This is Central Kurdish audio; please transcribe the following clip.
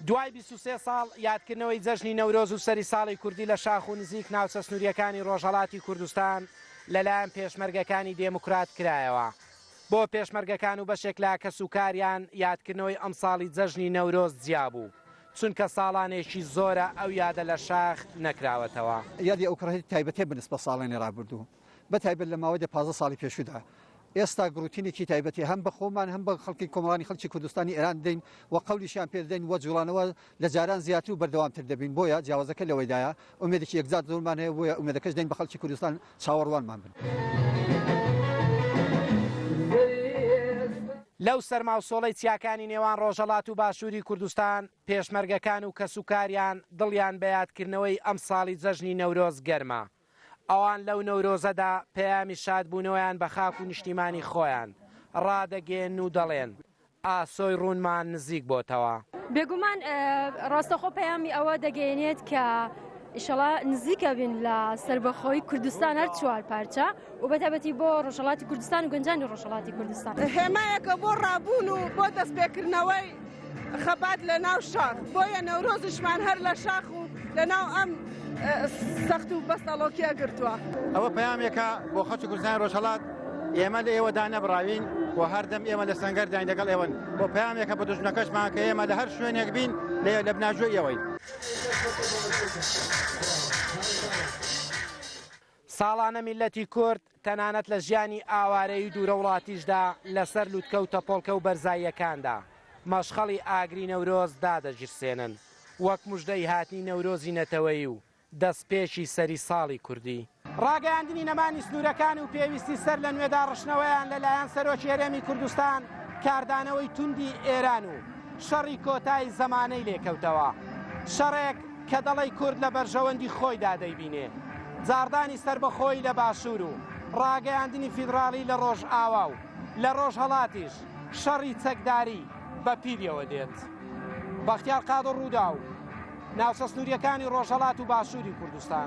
دوای 23 ساڵ یادکردنەوەی جەژنی نەورۆز و سەری ساڵی کوردی لە شاخ و نزیک ناوچە سنووریەکانی ڕۆژهەڵاتی کوردستان لەلایەن پێشمەرگەکانی دێموکرات کرایەوە. بۆ پێشمەرگەکان و بەشێک لا کەسوکاریان یادکردنەوەی ئەم ساڵی جەژنی نەورۆز جیا بوو، چونکە ساڵانێکی زۆرە ئەو یادە لە شاخ نەکراوەتەوە. یادی ئەو کڕێتی تایبەتێ بنسبە ساڵانی ڕابردوو بە تایبەت لە ماوەی 15 ساڵی پێشودا. ئێستا گروتینێکی تایبەتی هەم بە خۆمان هەم بە خەڵکی کۆمەڵانی خەڵکی کوردستانی ئێران دەین و قەولیشیان پێدەین وە جوڵانەوە لە جاران زیاتر و بەردەوامتر دەبین. بۆیە جیاوازەکە لەوەیدایە ئومێدێکی یەکجار زۆرمان هەیە، بۆیە ئومێدەکەش دەین بە خەڵکی کوردستان چاوەڕوانمان بن. لەو سەرماوسۆڵەی چیاکانی نێوان ڕۆژهەڵات و باشووری کوردستان پێشمەرگەکان و کەسوکاریان دڵیان بە یادکردنەوەی ئەم ساڵی جەژنی نەورۆز گەرمە. ئەوان لەو نەورۆزەدا پەیامی شادبوونەوەیان بە خاک و نیشتیمانی خۆیان ڕادەگەێن و دەڵێن ئاسۆی ڕوونمان نزیک بۆتەوە. بێگومان ڕاستەخۆ پەیامی ئەوە دەگەێنێت کە ئیشەڵا نزیکە بین لە سربەخۆی کوردستان هەر چوار پارچە و بەتابەتی بۆ ڕۆژهەڵاتی کوردستان و گەنجانی ڕۆژهەڵاتی کوردستان. هێمایەکە بۆ ڕابوون و بۆ دەستپێکردنەوەی خەبات لە ناو شاخ، بۆیە نەورۆزشمان هەر لە شاخ و لە ناو ئەم سەخت و بەستەڵۆکیە گرتووە. ئەوە پەیامێکە بۆ خەڵکی کوردستانی ڕۆژهەڵات ئێمە لە ئێوەدا نەبڕاوین و هەردەم ئێمە لە سەنگەرداین لەگەڵ ئێوەن، بۆ پەیامێکە بە دوژمنەکەشمان کە ئێمە لە هەر شوێنێک بین لە بناژۆی ئێوەی. ساڵانە میلەتی کورد تەنانەت لە ژیانی ئاوارەی دوورە وڵاتیشدا لەسەر لووتکەوتە پۆڵکە و بەرزاییەکاندا مەشخەڵی ئاگری نەورۆز دادەژیرسێنن وەک موژدەی هاتنی نەورۆزی نەتەوەیی و دەستپێشی سەری ساڵی کوردی. ڕاگەیاندنی نەمانی سنوورەکان و پێویستی سەر لە نوێدا ڕشنەوەیان لەلایەن سەرۆکی هەرێمی کوردستان کاردانەوەی توندی ئێران و شەڕی کۆتایی زەمانەی لێکەوتەوە. شەڕێک کە دەڵی کورد لە بەرژەوەندی خۆیدا دەیبینێ، جاردانی سربەخۆی لە باشوور و ڕاگەیاندنی فیدراڵی لە ڕۆژ ئاوا و لە ڕۆژهەڵاتیش شەڕی چەکداری بە پیریەوە دێت. بەختیار قادر ڕوودا و ناوچە سنووریەکانی ڕۆژهەڵات و باشووری کوردستان.